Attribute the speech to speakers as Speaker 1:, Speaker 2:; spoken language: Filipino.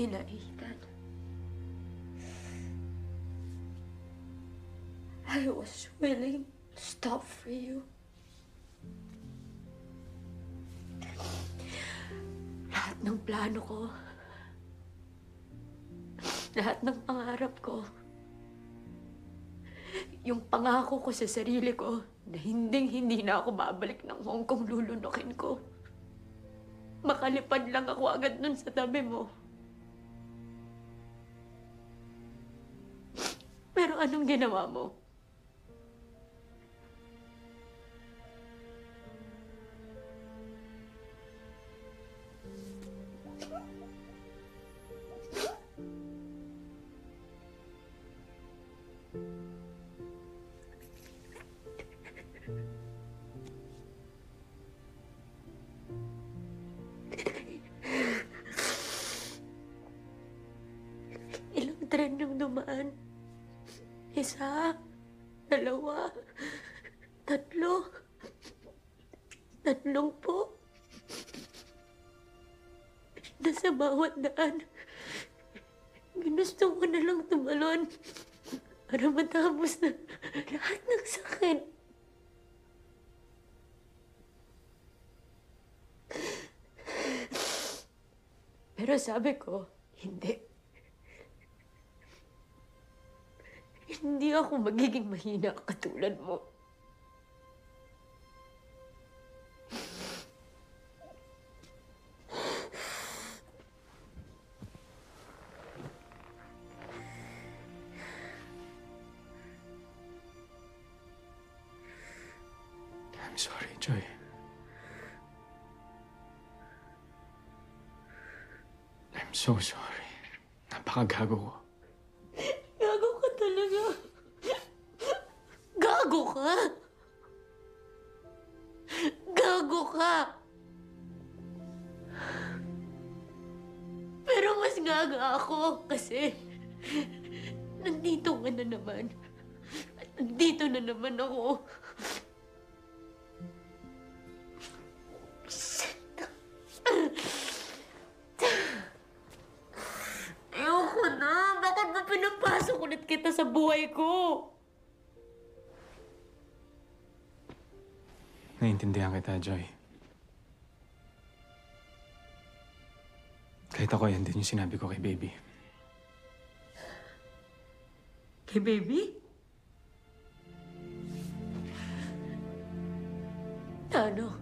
Speaker 1: Ina Ethan. I was willing to stop for you. Lahat ng plano ko, lahat ng pangarap ko, yung pangako ko sa sarili ko na hindi na ako babalik ng Hong Kong, lulunukin ko. Makalipad lang ako agad nun sa tabi mo. Pero anong ginawa mo? Ilang tren yung dumaan? Isa, dalawa, tatlo. Tatlong po. Nasa bawat daan, ginusto ko na lang tumalon para matapos na lahat ng sakit. Pero sabi ko, hindi. Hindi ako magiging mahina katulad mo.
Speaker 2: I'm sorry, Joy. I'm so sorry. Napakagago ko.
Speaker 1: Gago ka talaga. Gago ka! Gago ka! Pero mas gaga ako kasi nandito ka na naman. At nandito na naman ako. Ayoko na! Bakit ba pinapasok ulit kita sa buhay ko?
Speaker 2: Naiintindihan kita, Joy. Kahit ako, yan din yung sinabi ko kay Baby.
Speaker 1: Kay Baby? Ano?